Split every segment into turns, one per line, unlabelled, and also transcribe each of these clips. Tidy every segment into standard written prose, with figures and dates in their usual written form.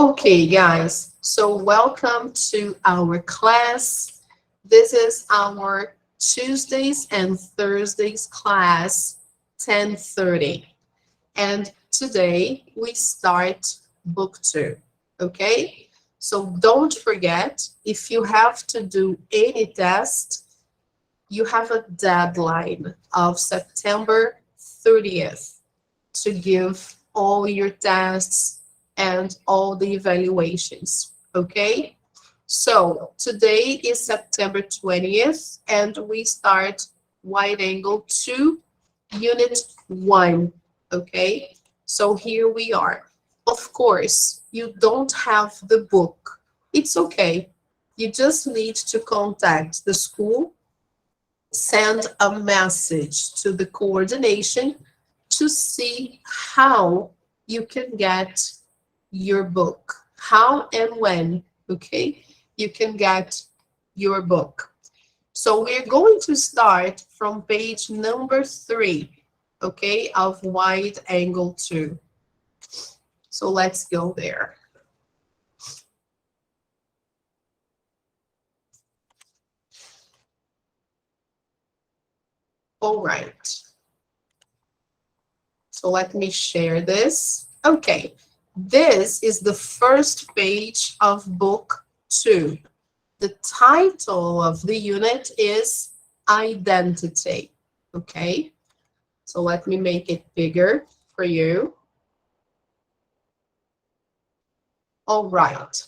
Okay, guys, so welcome to our class. This is our Tuesdays and Thursdays class, 10:30. And today we start book two, okay? So don't forget, if you have to do any test, you have a deadline of September 30th to give all your tests and all the evaluations. Okay? So today is September 20th, and we start wide angle 2, unit 1. Okay? So here we are. Of course, you don't have the book. It's okay. You just need to contact the school, send a message to the coordination to see how you can get your book, how and when, okay, you can get your book. So we're going to start from page number 3, okay, of wide angle 2. So let's go there. All right. So let me share this. Okay, this is the first page of book 2. The title of the unit is Identity. Okay, so let me make it bigger for you. All right.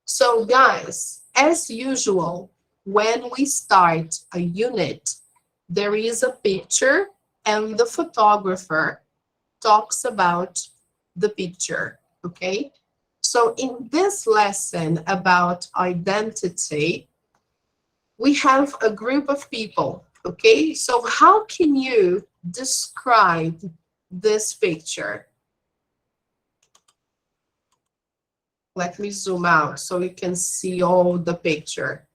So guys, as usual, when we start a unit, there is a picture and the photographer talks about the picture, okay? So in this lesson about identity, we have a group of people, okay? So how can you describe this picture? Let me zoom out so you can see all the picture.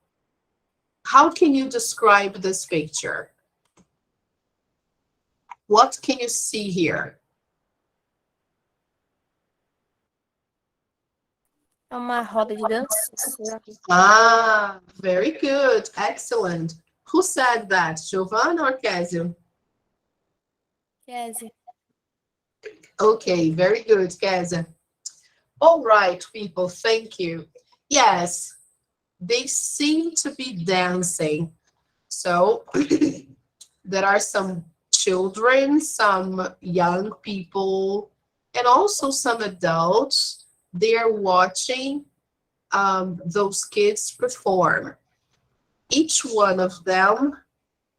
How can you describe this picture? What can you see here?
É uma roda de dança?
Ah, very good. Excellent. Who said that? Giovanna or Casio?
Kézia.
Okay, very good, Casio. All right, people, thank you. Yes, they seem to be dancing. So there are some children, some young people, and also some adults. They are watching those kids perform. Each one of them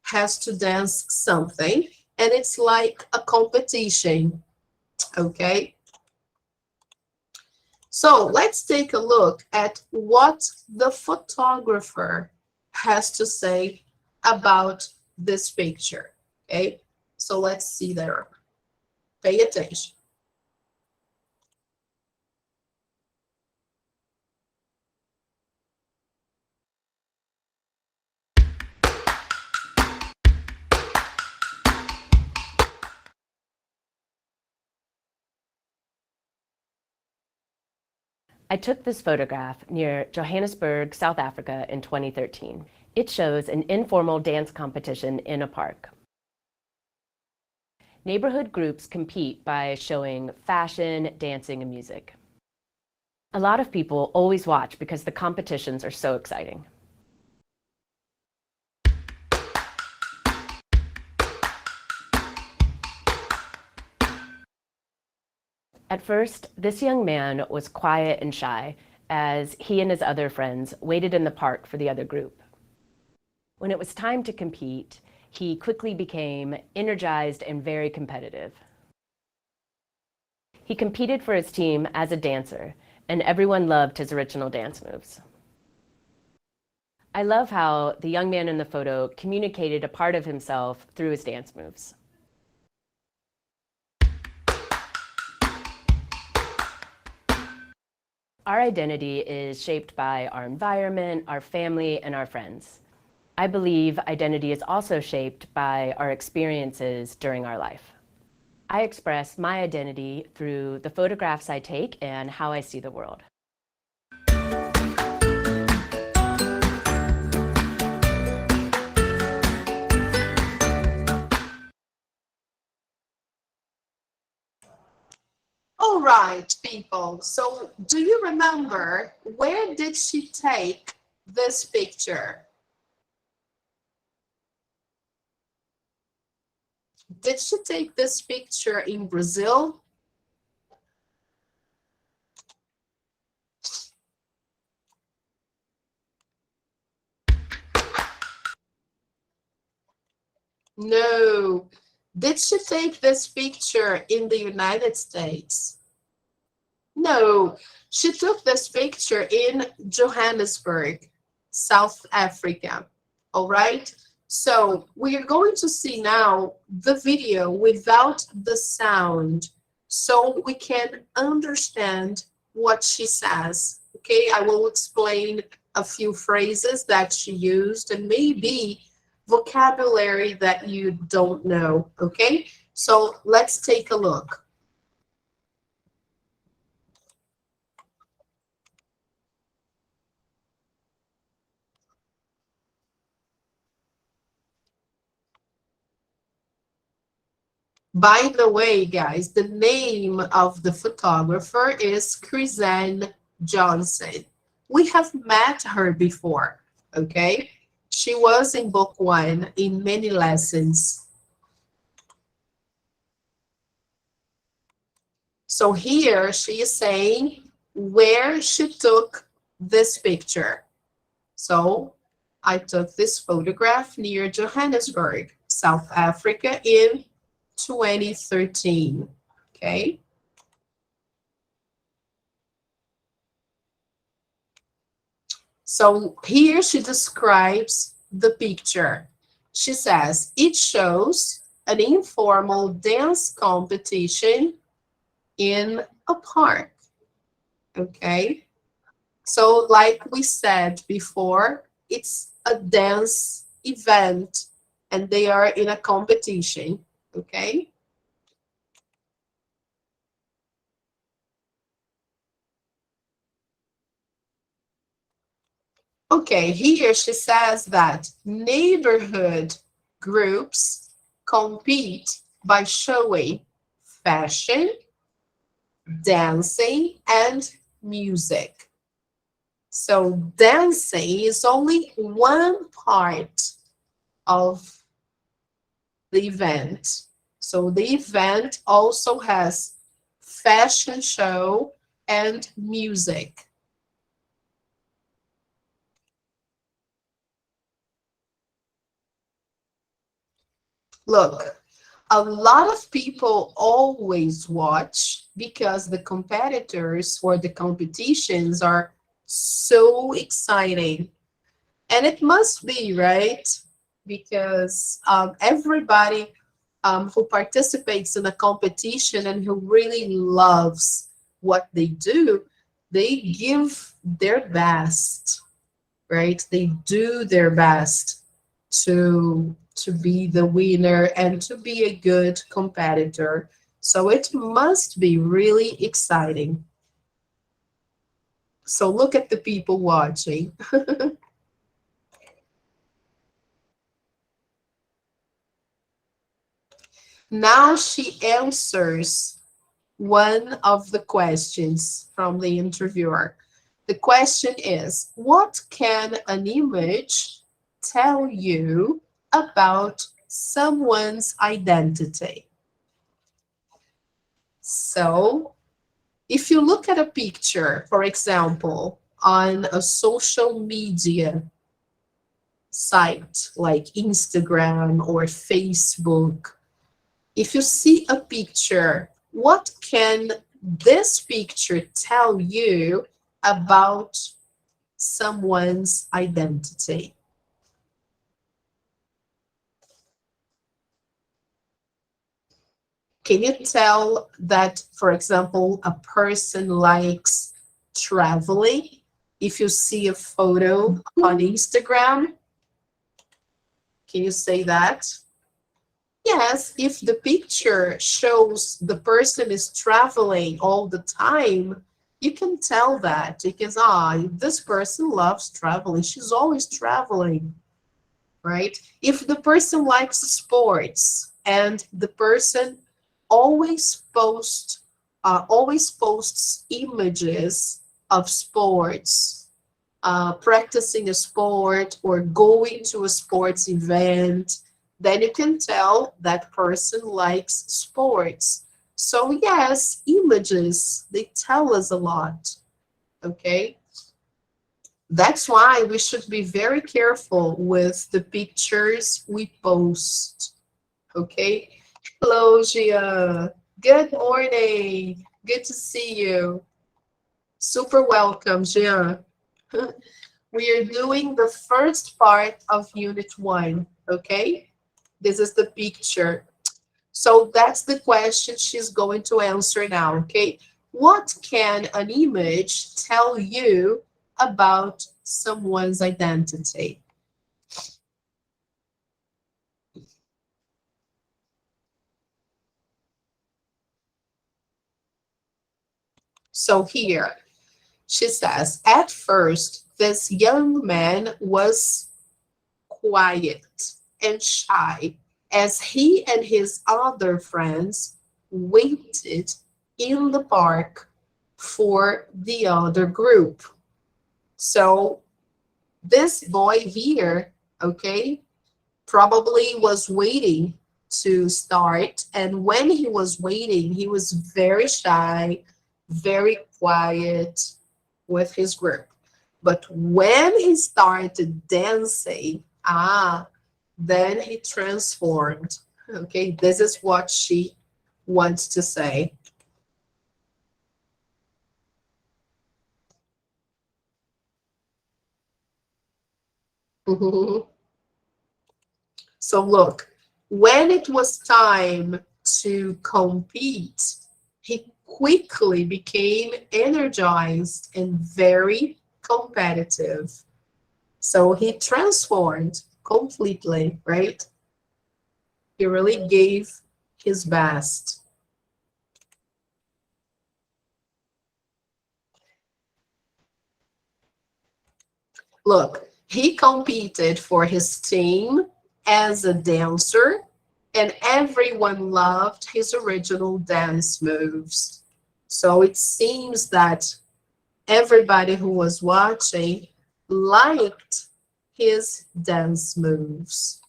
has to dance something, and it's like a competition, okay? So let's take a look at what the photographer has to say about this picture, okay? So let's see there. Pay attention.
I took this photograph near Johannesburg, South Africa in 2013. It shows an informal dance competition in a park. Neighborhood groups compete by showing fashion, dancing, and music. A lot of people always watch because the competitions are so exciting. At first, this young man was quiet and shy as he and his other friends waited in the park for the other group. When it was time to compete, he quickly became energized and very competitive. He competed for his team as a dancer, and everyone loved his original dance moves. I love how the young man in the photo communicated a part of himself through his dance moves. Our identity is shaped by our environment, our family, and our friends. I believe identity is also shaped by our experiences during our life. I express my identity through the photographs I take and how I see the world.
All right, people. So do you remember where did she take this picture? Did she take this picture in Brazil? No. Did she take this picture in the United States? No. She took this picture in Johannesburg, South Africa. All right. So we are going to see now the video without the sound so we can understand what she says. Okay, I will explain a few phrases that she used and maybe vocabulary that you don't know. Okay, so let's take a look. By the way, guys, the name of the photographer is Chrisanne Johnson. We have met her before, okay? She was in book 1 in many lessons. So here she is saying where she took this picture. So I took this photograph near Johannesburg, South Africa in 2013, okay? So here she describes the picture. She says, it shows an informal dance competition in a park, okay? So like we said before, it's a dance event and they are in a competition, okay? Okay, here she says that neighborhood groups compete by showing fashion, dancing, and music. So dancing is only one part of the event. So the event also has fashion show and music. Look, a lot of people always watch because the competitors or the competitions are so exciting. And it must be, right? Because everybody who participates in a competition and who really loves what they do, they give their best, right? They do their best to be the winner and to be a good competitor. So it must be really exciting. So look at the people watching. Now she answers one of the questions from the interviewer. The question is, what can an image tell you about someone's identity? So if you look at a picture, for example, on a social media site like Instagram or Facebook, if you see a picture, what can this picture tell you about someone's identity? Can you tell that, for example, a person likes traveling? If you see a photo on Instagram, can you say that? Yes, if the picture shows the person is traveling all the time, you can tell that because this person loves traveling. She's always traveling, right? If the person likes sports and the person always posts images of sports, practicing a sport or going to a sports event, then you can tell that person likes sports. So yes, images, they tell us a lot, okay? That's why we should be very careful with the pictures we post, okay? Hello, Gia. Good morning. Good to see you. Super welcome, Gia. We are doing the first part of Unit 1, okay? This is the picture. So that's the question she's going to answer now, okay? What can an image tell you about someone's identity? So here, she says, at first, this young man was quiet and shy as he and his other friends waited in the park for the other group. So this boy here, okay, probably was waiting to start. And when he was waiting, he was very shy, very quiet with his group. But when he started dancing, then he transformed. Okay, this is what she wants to say. So look, when it was time to compete, he quickly became energized and very competitive. So he transformed completely, right? He really gave his best. Look, he competed for his team as a dancer, and everyone loved his original dance moves. So it seems that everybody who was watching liked his dance moves.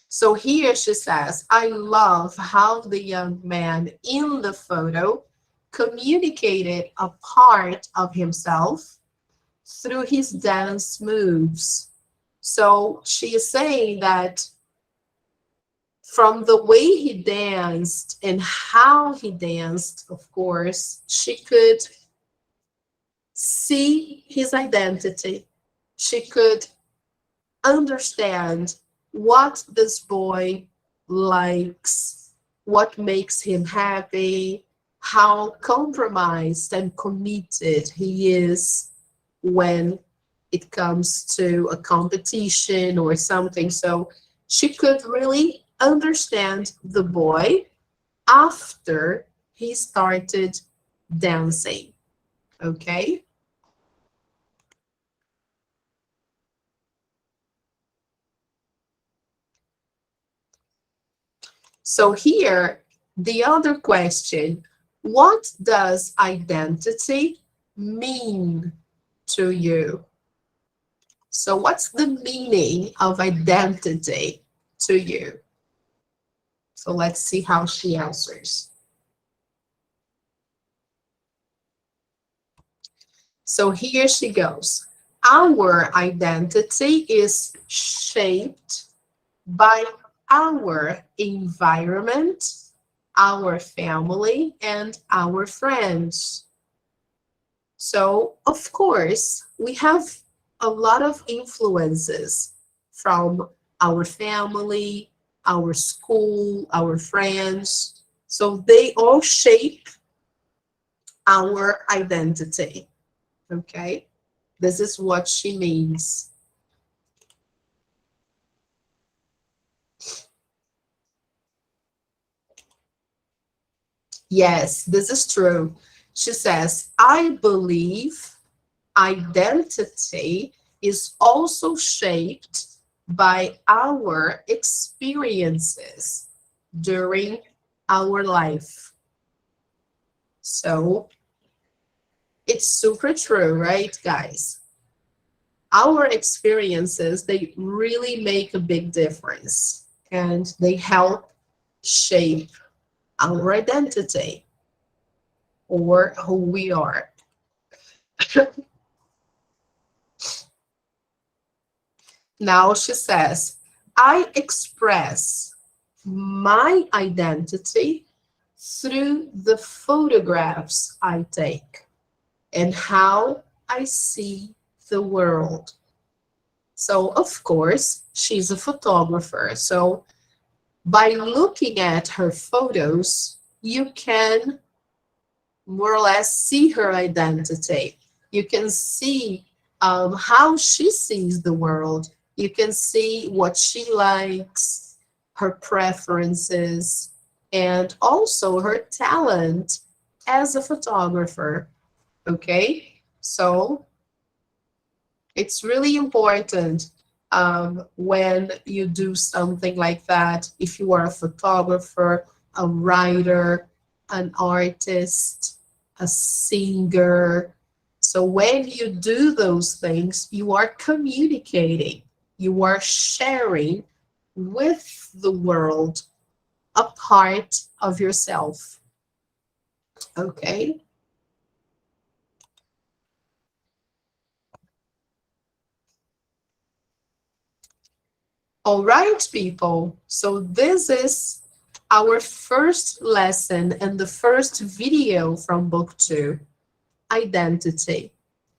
So here she says, I love how the young man in the photo communicated a part of himself through his dance moves. So she is saying that from the way he danced and how he danced, of course, she could see his identity. She could understand what this boy likes, what makes him happy, how compromised and committed he is when it comes to a competition or something. So she could really understand the boy after he started dancing. Okay? So here, the other question, what does identity mean to you? So what's the meaning of identity to you? So let's see how she answers. So here she goes. Our identity is shaped by our environment, our family, and our friends. So, of course, we have a lot of influences from our family, our school, our friends. So they all shape our identity. Okay, this is what she means. Yes, this is true. She says, I believe identity is also shaped by our experiences during our life. So it's super true, right, guys? Our experiences, they really make a big difference and they help shape our identity or who we are. Now she says, I express my identity through the photographs I take and how I see the world. So, of course, she's a photographer. So, by looking at her photos, you can more or less see her identity. You can see how she sees the world. You can see what she likes, her preferences, and also her talent as a photographer. Okay, so it's really important when you do something like that. If you are a photographer, a writer, an artist, a singer. So when you do those things, you are communicating, you are sharing with the world a part of yourself. Okay. All right, people. So this is our first lesson and the first video from book 2, identity.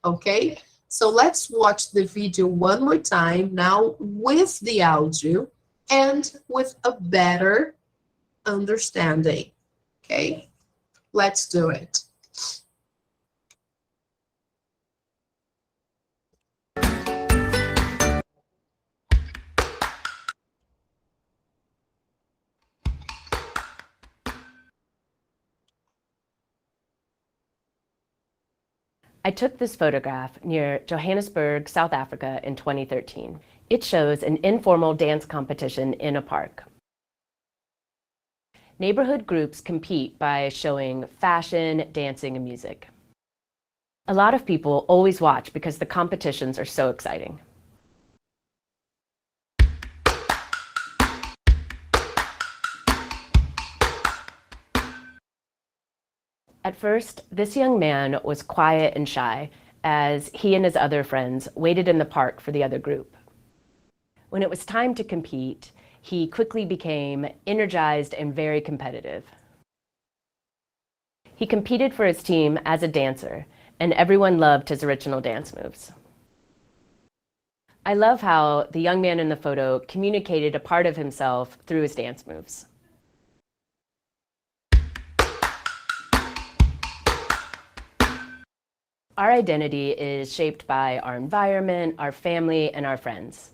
Okay, so let's watch the video one more time now with the audio and with a better understanding. Okay, let's do it.
I took this photograph near Johannesburg, South Africa in 2013. It shows an informal dance competition in a park. Neighborhood groups compete by showing fashion, dancing, and music. A lot of people always watch because the competitions are so exciting. At first, this young man was quiet and shy as he and his other friends waited in the park for the other group. When it was time to compete, he quickly became energized and very competitive. He competed for his team as a dancer, and everyone loved his original dance moves. I love how the young man in the photo communicated a part of himself through his dance moves. Our identity is shaped by our environment, our family, and our friends.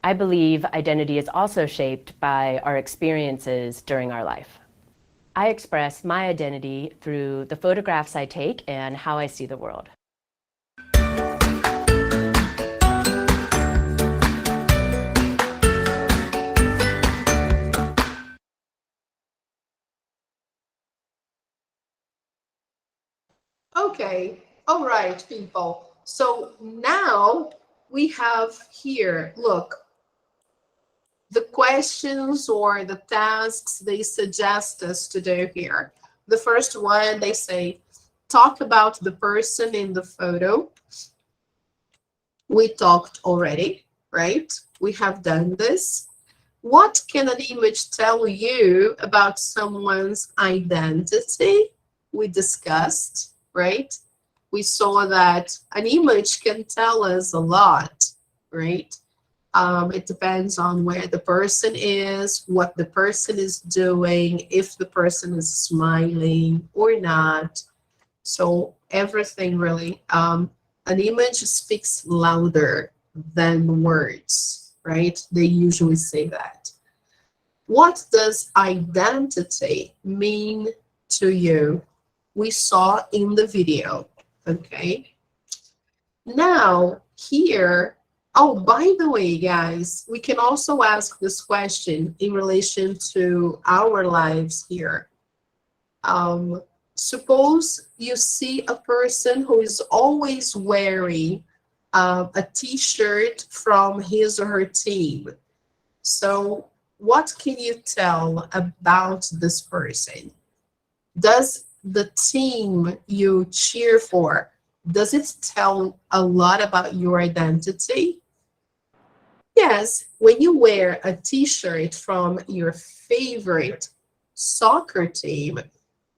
I believe identity is also shaped by our experiences during our life. I express my identity through the photographs I take and how I see the world.
Okay, all right, people. So now we have here, look, the questions or the tasks they suggest us to do here. The first one, they say, talk about the person in the photo. We talked already, right? We have done this. What can an image tell you about someone's identity? We discussed, right? We saw that an image can tell us a lot, right? It depends on where the person is, what the person is doing, if the person is smiling or not. So everything really. An image speaks louder than words, right? They usually say that. What does identity mean to you? We saw in the video, okay? Now, here, oh, by the way, guys, we can also ask this question in relation to our lives here. Suppose you see a person who is always wearing a t-shirt from his or her team. So what can you tell about this person? Does the team you cheer for, does it tell a lot about your identity? Yes, when you wear a t-shirt from your favorite soccer team,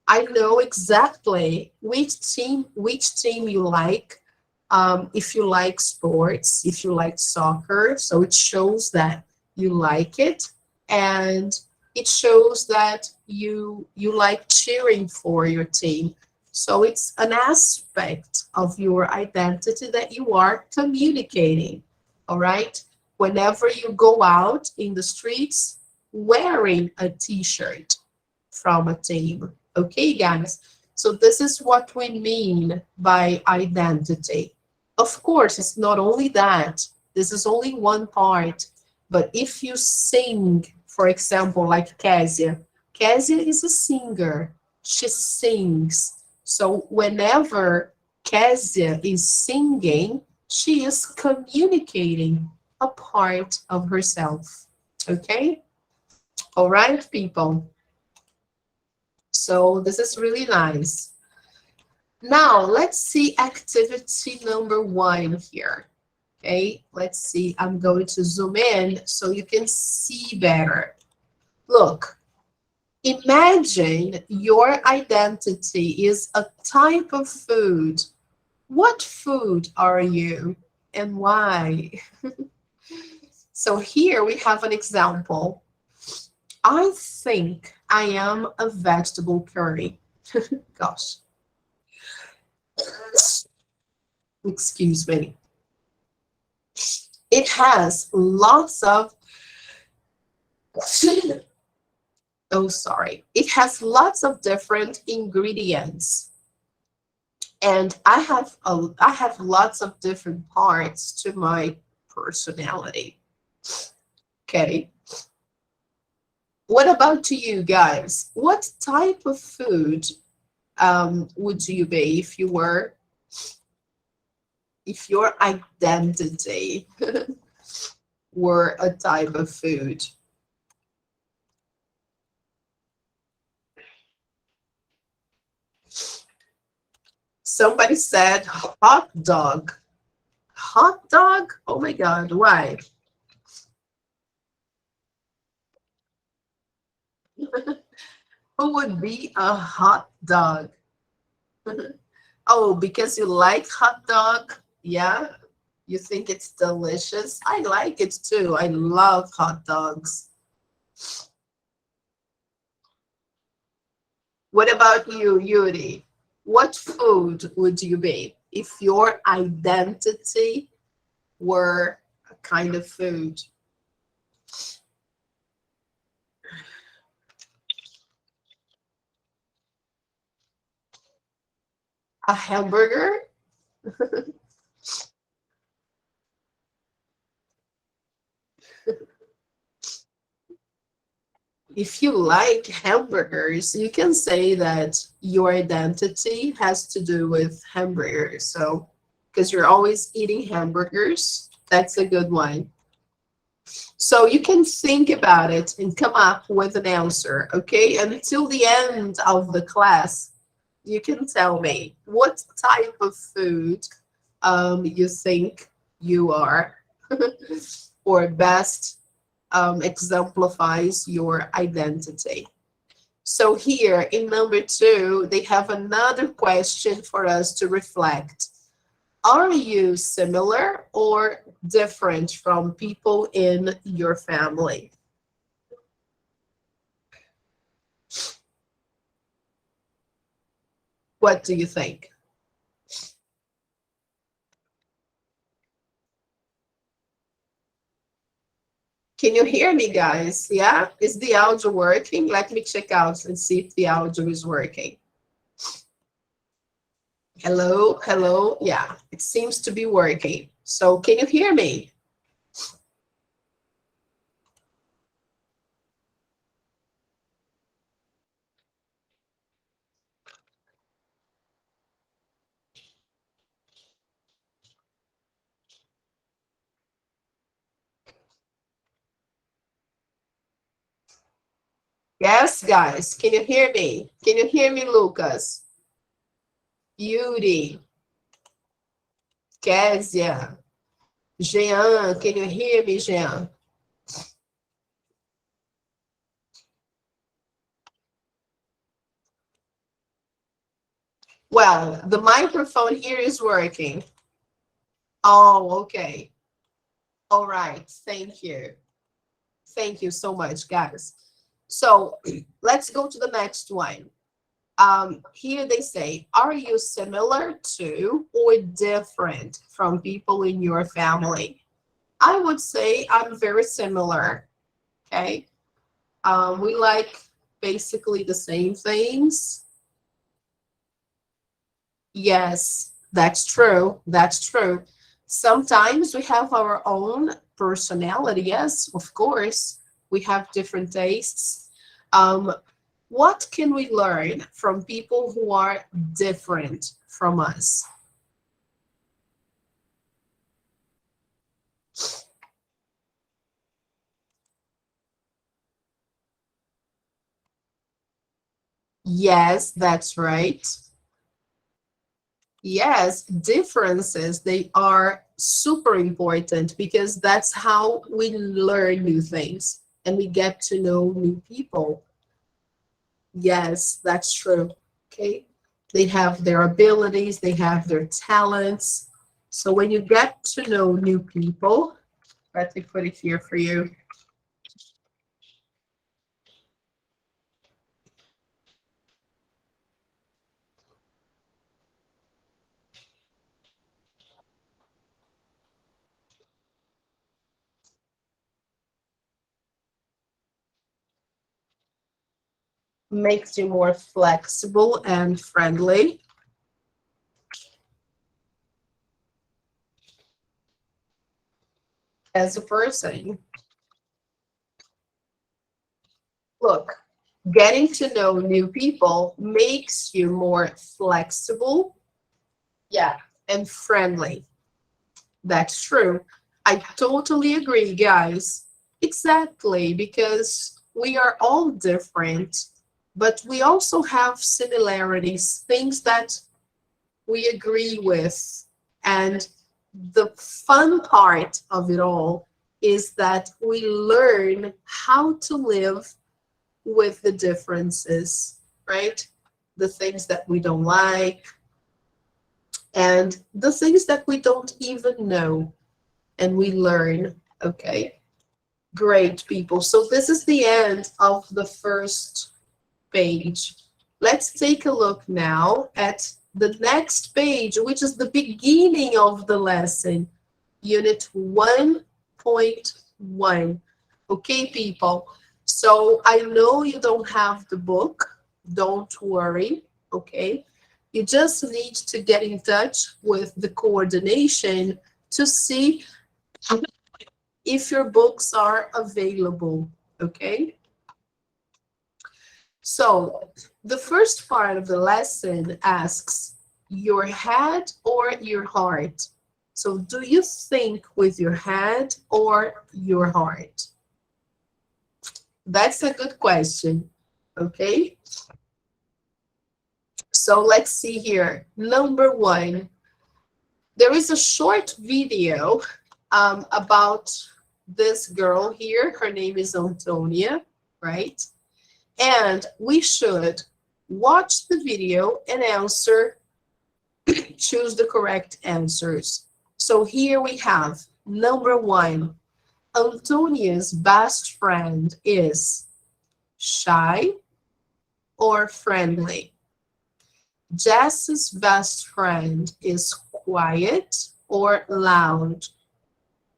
I know exactly which team you like. If you like sports, if you like soccer, so it shows that you like it, and it shows that you like cheering for your team. So it's an aspect of your identity that you are communicating. All right. Whenever you go out in the streets wearing a t-shirt from a team. Okay, guys. So this is what we mean by identity. Of course, it's not only that. This is only one part. But if you sing, for example, like Kezia is a singer. She sings. So whenever Kezia is singing, she is communicating a part of herself. Okay? All right, people. So this is really nice. Now, let's see activity number 1 here. Okay, let's see. I'm going to zoom in so you can see better. Look, imagine your identity is a type of food. What food are you and why? So here we have an example. I think I am a vegetable curry. Gosh. Excuse me. It has lots of, oh, sorry. It has lots of different ingredients. And I have lots of different parts to my personality. Okay. What about you guys? What type of food would you be if your identity were a type of food? Somebody said hot dog. Hot dog? Oh my God, why? Who would be a hot dog? Oh, because you like hot dog? Yeah? You think it's delicious? I like it too. I love hot dogs. What about you, Yuri? What food would you be if your identity were a kind of food? A hamburger? If you like hamburgers, you can say that your identity has to do with hamburgers. So, because you're always eating hamburgers, that's a good one. So you can think about it and come up with an answer, okay? Until the end of the class, you can tell me what type of food you think you are or best exemplifies your identity. So here in number 2, they have another question for us to reflect. Are you similar or different from people in your family? What do you think? Can you hear me, guys? Yeah? Is the audio working? Let me check out and see if the audio is working. Hello, hello. Yeah, it seems to be working. So can you hear me? Yes, guys. Can you hear me? Can you hear me, Lucas? Beauty. Kézia. Jean, can you hear me, Jean? Well, the microphone here is working. Oh, okay. All right. Thank you. Thank you so much, guys. So let's go to the next one. Here they say, are you similar to or different from people in your family? I would say I'm very similar. Okay. We like basically the same things. Yes, that's true. That's true. Sometimes we have our own personality. Yes, of course. We have different tastes. Um, what can we learn from people who are different from us? Yes, that's right. Yes, differences, they are super important because that's how we learn new things and we get to know new people. Yes, that's true. Okay. They have their abilities, they have their talents. So when you get to know new people, let me put it here for you. Makes you more flexible and friendly as a person. Look, getting to know new people makes you more flexible, yeah, and friendly. That's true. I totally agree, guys. Exactly, because we are all different, but we also have similarities, things that we agree with. And the fun part of it all is that we learn how to live with the differences, right? The things that we don't like and the things that we don't even know, and we learn. Okay, great, people. So this is the end of the first page. Let's take a look now at the next page, which is the beginning of the lesson, unit 1.1. Okay, people. So I know you don't have the book. Don't worry. Okay. You just need to get in touch with the coordination to see if your books are available. Okay. So the first part of the lesson asks your head or your heart. So do you think with your head or your heart? That's a good question. Okay. So let's see here. Number one, there is a short video about this girl here. Her name is Antonia, right? And we should watch the video and answer, choose the correct answers. So here we have number one, Antonia's best friend is shy or friendly. Jess's best friend is quiet or loud.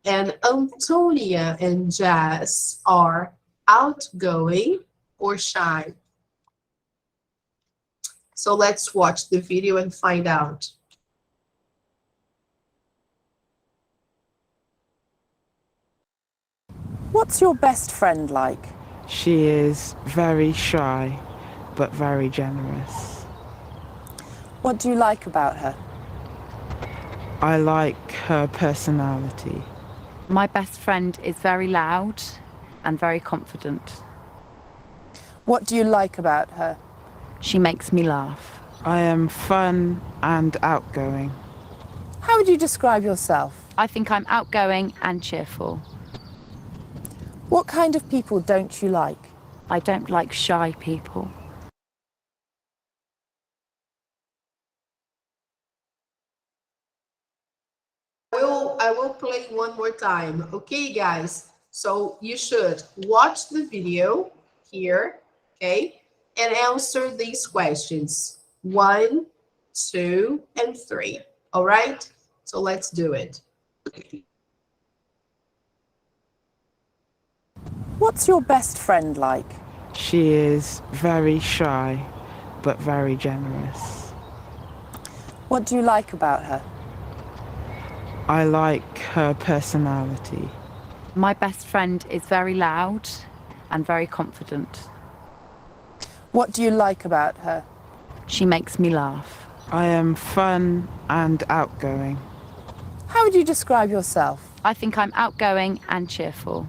And Antonia and Jess are outgoing or shy. So let's watch the video and find out.
What's your best friend like?
She is very shy, but very generous.
What do you like about her?
I like her personality.
My best friend is very loud and very confident.
What do you like about her?
She makes me laugh.
I am fun and outgoing.
How would you describe yourself?
I think I'm outgoing and cheerful.
What kind of people don't you like?
I don't like shy people.
I will play one more time. Okay, guys. So you should watch the video here, okay, and answer these questions. 1, 2, and 3. All right? So let's do it.
What's your best friend like?
She is very shy, but very generous.
What do you like about her?
I like her personality.
My best friend is very loud and very confident.
What do you like about her?
She makes me laugh.
I am fun and outgoing.
How would you describe yourself?
I think I'm outgoing and cheerful.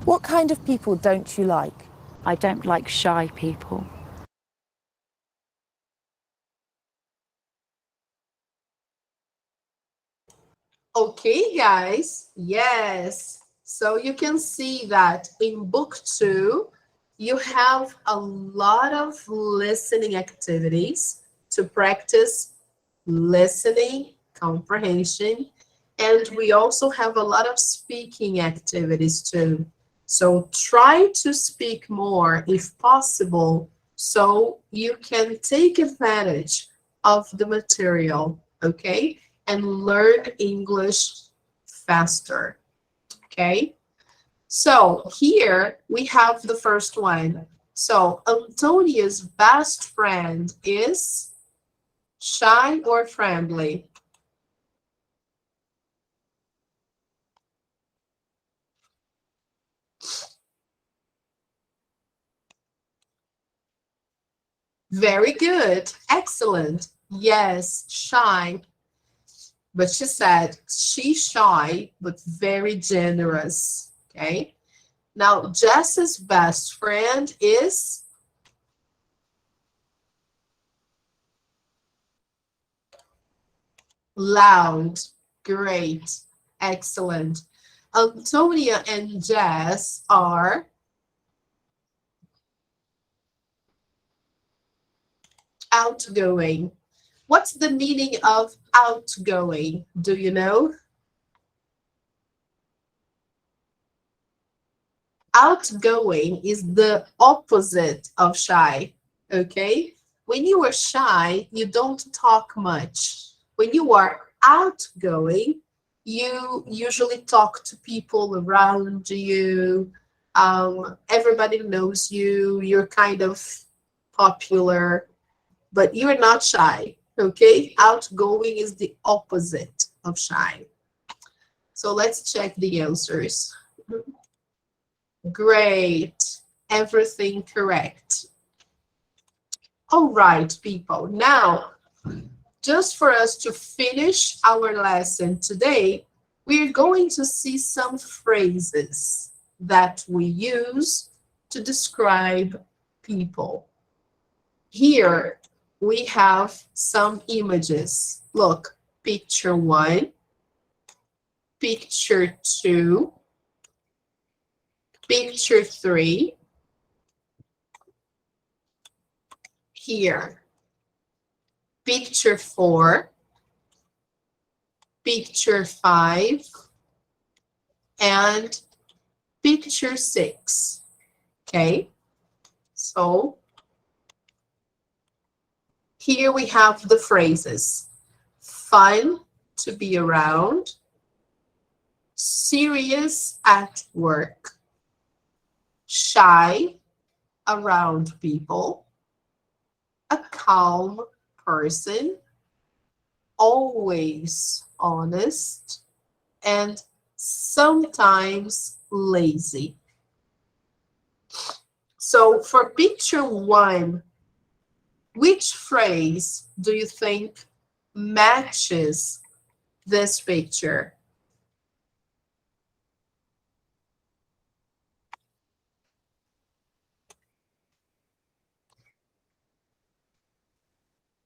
What kind of people don't you like?
I don't like shy people.
Okay, guys. Yes. So you can see that in book 2, you have a lot of listening activities to practice listening, comprehension, and we also have a lot of speaking activities too. So try to speak more if possible so you can take advantage of the material, okay? And learn English faster, okay? So here we have the first one. So Antonia's best friend is shy or friendly? Very good. Excellent. Yes, shy. But she said she's shy, but very generous. Okay. Now, Jess's best friend is loud. Great. Excellent. Antonia and Jess are outgoing. What's the meaning of outgoing? Do you know? Outgoing is the opposite of shy, okay? When you are shy, you don't talk much. When you are outgoing, you usually talk to people around you. Everybody knows you. You're kind of popular, but you're not shy, okay? Outgoing is the opposite of shy. So let's check the answers. Great. Everything correct. All right, people. Now, just for us to finish our lesson today, we're going to see some phrases that we use to describe people. Here we have some images. Look, picture 1, picture 2, picture 3, here, picture 4, picture 5, and picture 6. Okay, so here we have the phrases. Fun to be around, serious at work, shy around people, a calm person, always honest, and sometimes lazy. So for picture one, which phrase do you think matches this picture?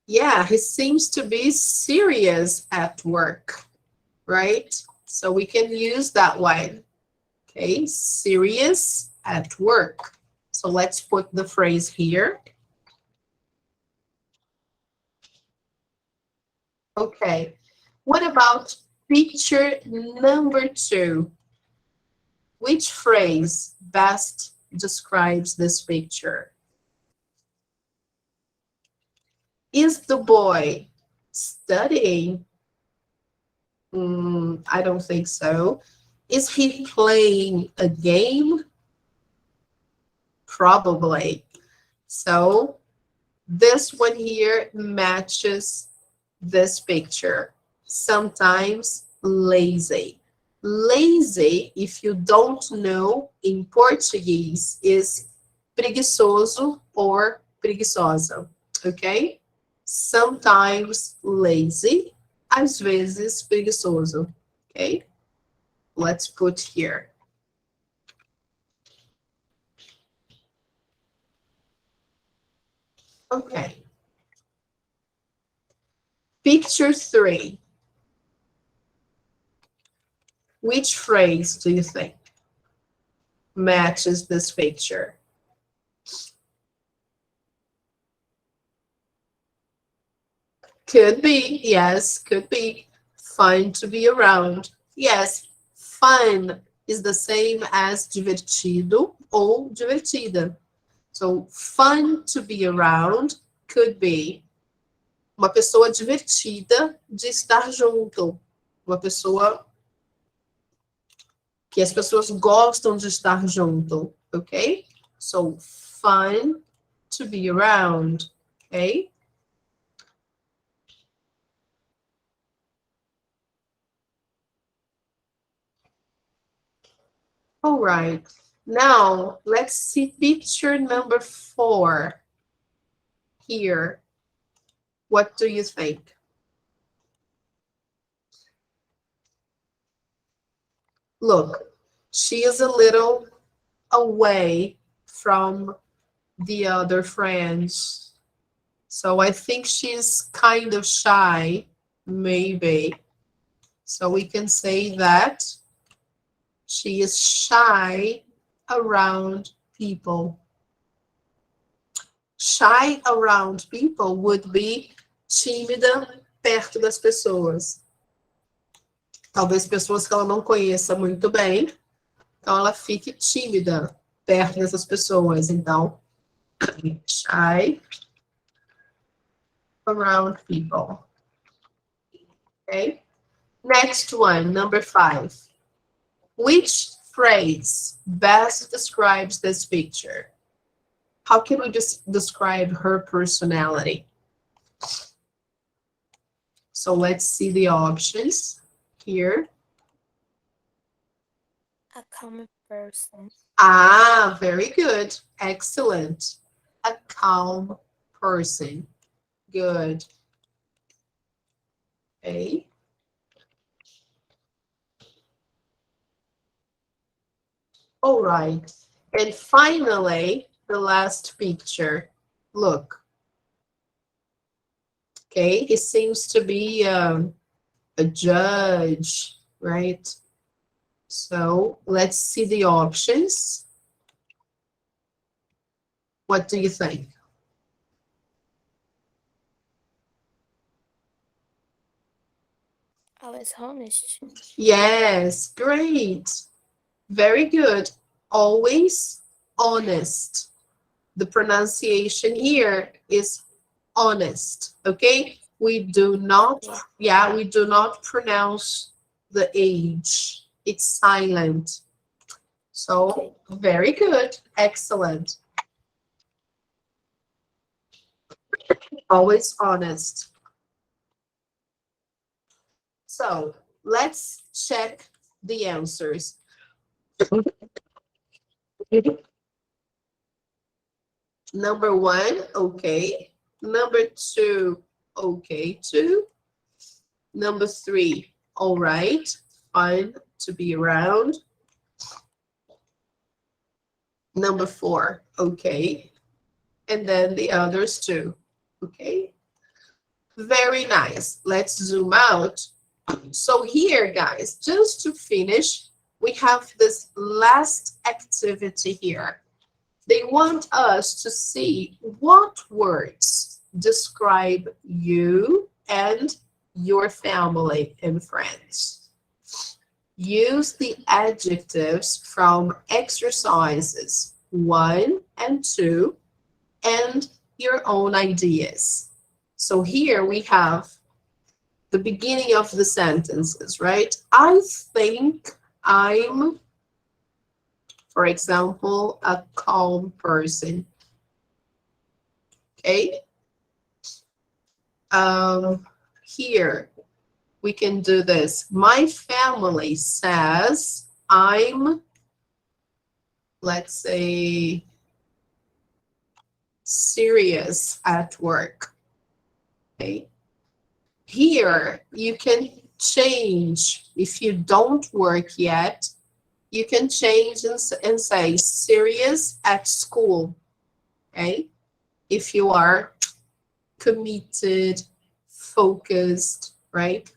Yeah, he seems to be serious at work, right? So we can use that one. Okay, serious at work. So let's put the phrase here. Okay, what about picture number two? Which phrase best describes this picture? Is the boy studying? I don't think so. Is he playing a game? Probably. So this one here matches this picture. Sometimes lazy. Lazy, if you don't know, in Portuguese is preguiçoso or preguiçosa, okay? Sometimes lazy, às vezes preguiçoso, okay? Let's put here. Okay. Picture three. Which phrase do you think matches this picture? Could be, yes, could be. Fun to be around. Yes, fun is the same as divertido ou divertida. So, fun to be around could be uma pessoa divertida de estar junto. Uma pessoa que as pessoas gostam de estar junto, ok? So, fun to be around, ok? All right. Now, let's see picture number 4 here. What do you think? Look, she is a little away from the other friends. So I think she's kind of shy, maybe. So we can say that she is shy around people. Shy around people would be tímida perto das pessoas. Talvez pessoas que ela não conheça muito bem, então ela fique tímida perto dessas pessoas. Então, shy around people. Okay? Next one, number 5. Which phrase best describes this picture? How can we just describe her personality? So let's see the options here.
A calm person.
Ah, very good. Excellent. A calm person. Good. Okay. All right. And finally, the last picture. Look. Okay, he seems to be a judge, right? So let's see the options. What do you think?
Always honest.
Yes, great. Very good. Always honest. The pronunciation here is honest, okay? We do not, we do not pronounce the age, It's silent. So very good. Excellent. Always honest. So let's check the answers. Number 1, okay. Number 2, okay too. Number 3, all right. Fun to be around. Number 4, okay. And then the others too, okay. Very nice. Let's zoom out. So here, guys, just to finish, we have this last activity here. They want us to see what words describe you and your family and friends. Use the adjectives from exercises 1 and 2 and your own ideas. So here we have the beginning of the sentences, right? I think I'm, for example, a calm person. Okay. Here we can do this. My family says I'm, let's say, serious at work. Okay. Here you can change. If you don't work yet, you can change and say serious at school. Okay. If you are committed, focused, right?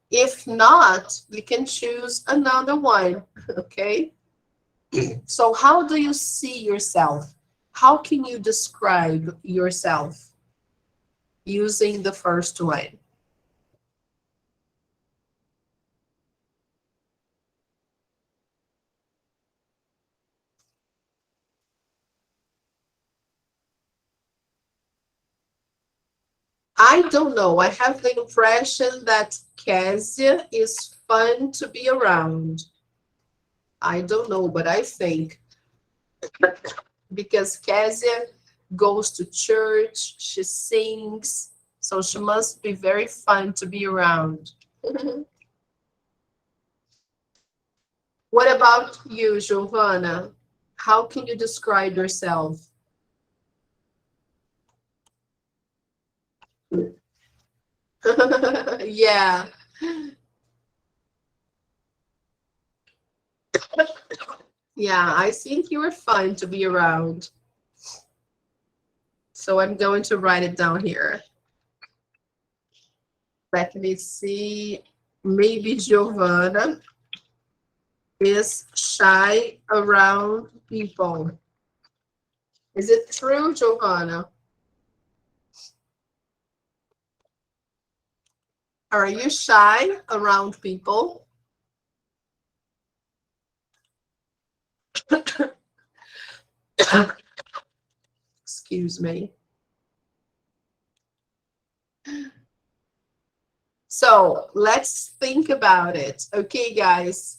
If not, you can choose another one. Okay. So how do you see yourself? How can you describe yourself using the first one? I don't know. I have the impression that Kezia is fun to be around. I don't know, but I think because Kezia goes to church, she sings, so she must be very fun to be around. What about you, Giovanna? How can you describe yourself? Yeah. Yeah, I think you are fun to be around. So I'm going to write it down here. Let me see. Maybe Giovanna is shy around people. Is it true, Giovanna? Are you shy around people? Excuse me. So let's think about it. Okay, guys.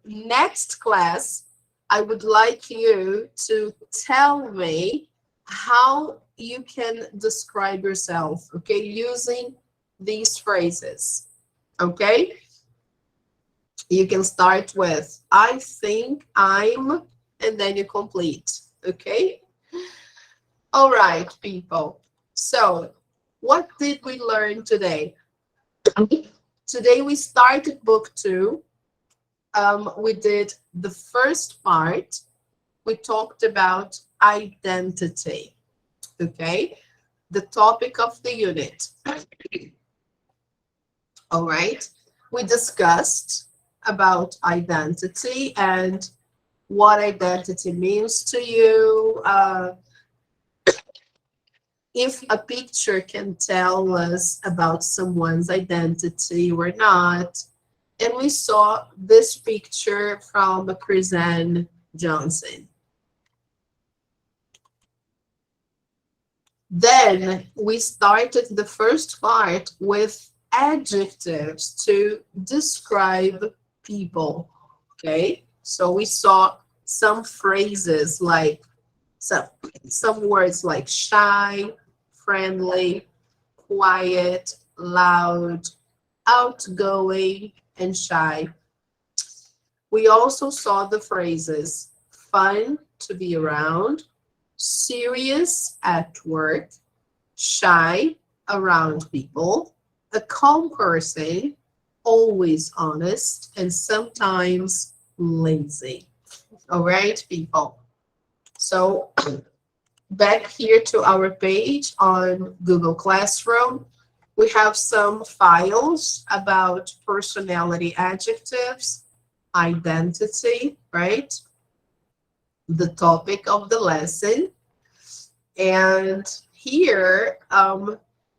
Next class, I would like you to tell me how you can describe yourself, okay, using these phrases, okay? You can start with, I think I'm, and then you complete, okay? All right, people. So what did we learn today? Today we started book 2. We did the first part. We talked about identity, okay? The topic of the unit. All right. We discussed about identity and what identity means to you. If a picture can tell us about someone's identity or not. And we saw this picture from Chris Johnson. Then we started the first part with adjectives to describe people. Okay, so we saw some phrases like some words like shy, friendly, quiet, loud, outgoing, and shy. We also saw the phrases fun to be around, serious at work, shy around people, a calm person, always honest, and sometimes lazy. All right, people. So back here to our page on Google Classroom, we have some files about personality adjectives, identity, right? The topic of the lesson. And here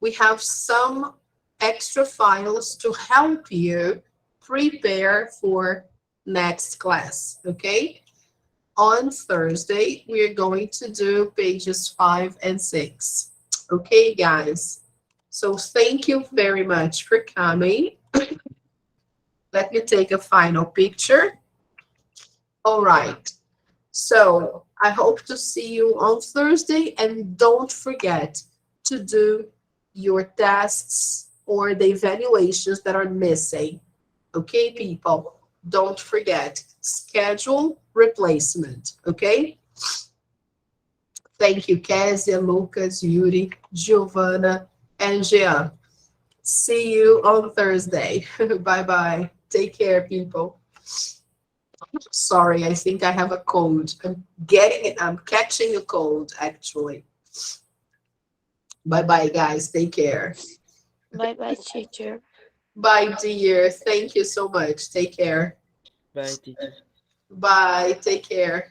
we have some extra files to help you prepare for next class, okay? On Thursday, we're going to do pages 5 and 6. Okay, guys? So thank you very much for coming. Let me take a final picture. All right. So I hope to see you on Thursday, and don't forget to do your tests or the evaluations that are missing. Okay, people? Don't forget, schedule replacement, okay? Thank you, Kezia, Lucas, Yuri, Giovanna, and Jean. See you on Thursday. Bye-bye. Take care, people. Sorry, I think I have a cold. I'm catching a cold, actually. Bye-bye, guys. Take care.
Bye bye, teacher.
Bye, dear. Thank you so much. Take care.
Bye, teacher.
Bye. Take care.